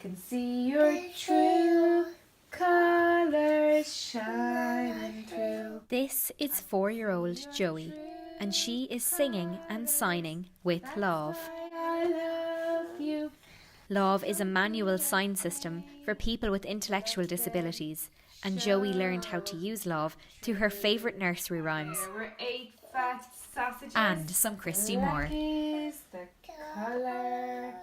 can see your true colors shining through. This is 4-year-old Joey, and she is singing and signing with Lamh. I love you. Lamh is a manual sign system for people with intellectual disabilities, and Joey learned how to use Lamh through her favourite nursery rhymes There were 8 fat sausages. and some Christy Moore. Black is the colour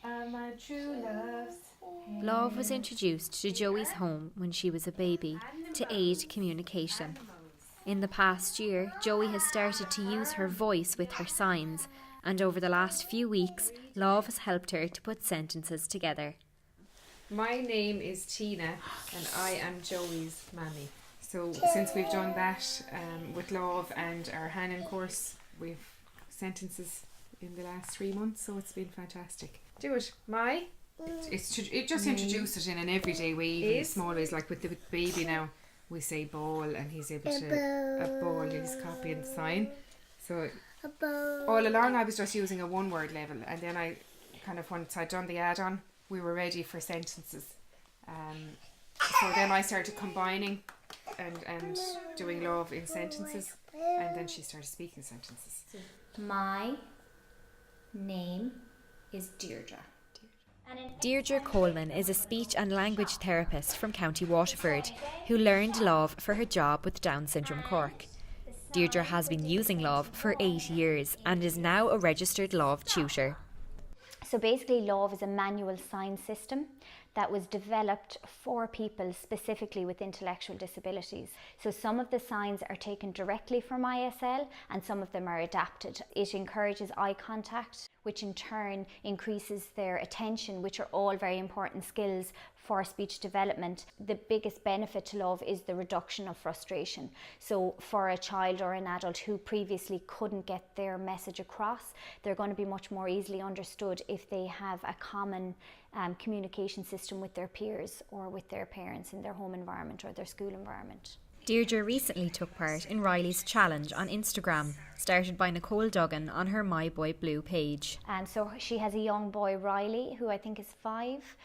of my true love's hair. Lamh was introduced to Joey's home when she was a baby to aid communication. In the past year, Joey has started to use her voice with her signs, and over the last few weeks, Lamh has helped her to put sentences together. My name is Tina and I am Joey's mammy. So since we've done that with Lamh and our Hannon course, we've sentences in the last 3 months, so it's been fantastic. Do it, my. It just introduce it in an everyday way, even in small ways, like with the baby now. We say ball and he's able to a ball, he's copying the sign. So all along I was just using a 1-word level, and then I kind of, once I'd done the add-on, we were ready for sentences. So then I started combining and doing Lamh in sentences, and then she started speaking sentences. My name is Deirdre. Deirdre Coleman is a speech and language therapist from County Waterford who learned Lamh for her job with Down Syndrome Cork. Deirdre has been using Lamh for 8 years and is now a registered Lamh tutor. So basically Lamh is a manual sign system that was developed for people specifically with intellectual disabilities. So some of the signs are taken directly from ISL and some of them are adapted. It encourages eye contact, which in turn increases their attention, which are all very important skills for speech development. The biggest benefit to Lamh is the reduction of frustration. So for a child or an adult who previously couldn't get their message across, they're going to be much more easily understood if they have a common communication system with their peers or with their parents in their home environment or their school environment. Deirdre recently took part in Riley's challenge on Instagram, started by Nicole Duggan on her My Boy Blue page. And so she has a young boy, Riley, who I think is 5.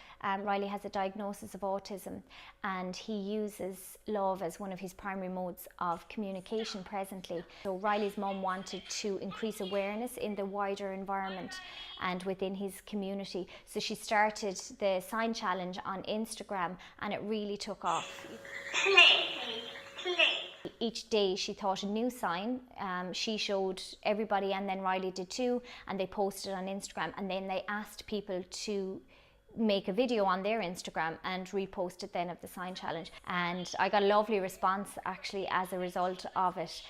Riley has a diagnosis of autism, and he uses Lamh as one of his primary modes of communication presently. So Riley's mum wanted to increase awareness in the wider environment and within his community. So she started the sign challenge on Instagram, and it really took off. Each day she thought a new sign. She showed everybody, and then Riley did too, and they posted on Instagram, and then they asked people to make a video on their Instagram and repost it then of the sign challenge. And I got a lovely response actually as a result of it,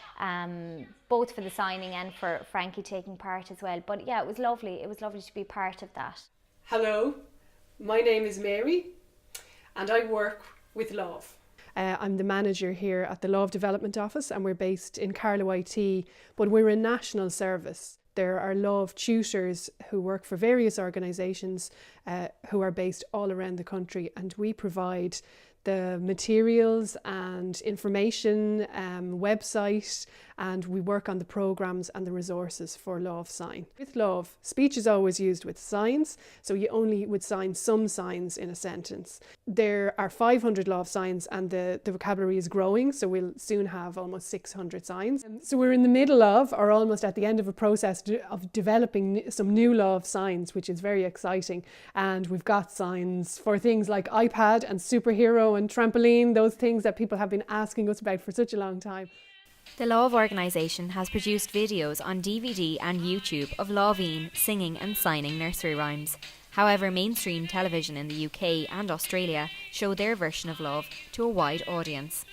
both for the signing and for Frankie taking part as well. But yeah, it was lovely to be part of that. Hello, my name is Mary and I work with Lamh. I'm the manager here at the Lamh Development Office, and we're based in Carlow IT, but we're a national service. There are Lamh tutors who work for various organisations who are based all around the country, and we provide the materials and information, website, and we work on the programmes and the resources for Lamh Sign. With Lamh, speech is always used with signs, so you only would sign some signs in a sentence. There are 500 Lamh signs, and the vocabulary is growing, so we'll soon have almost 600 signs. So we're in the middle of, or almost at the end of a process of developing some new Lamh signs, which is very exciting. And we've got signs for things like iPad and superhero and trampoline, those things that people have been asking us about for such a long time. The Lamh organisation has produced videos on DVD and YouTube of Lamhine singing and signing nursery rhymes. However, mainstream television in the UK and Australia show their version of Lamh to a wide audience.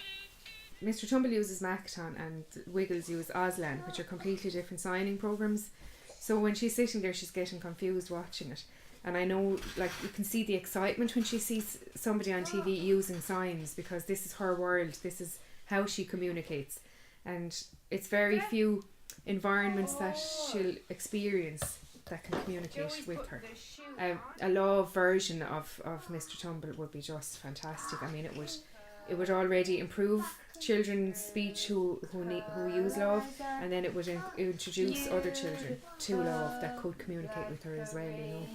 Mr. Tumble uses Makaton and Wiggles use Auslan, which are completely different signing programs. So when she's sitting there, she's getting confused watching it. And I know, like, you can see the excitement when she sees somebody on TV using signs, because this is her world, this is how she communicates. And it's very few environments that she'll experience that can communicate with her. A Lamh version of Mr. Tumble would be just fantastic. I mean, it would already improve children's speech who use Lamh, and then it would introduce other children to Lamh that could communicate with her as well, you know.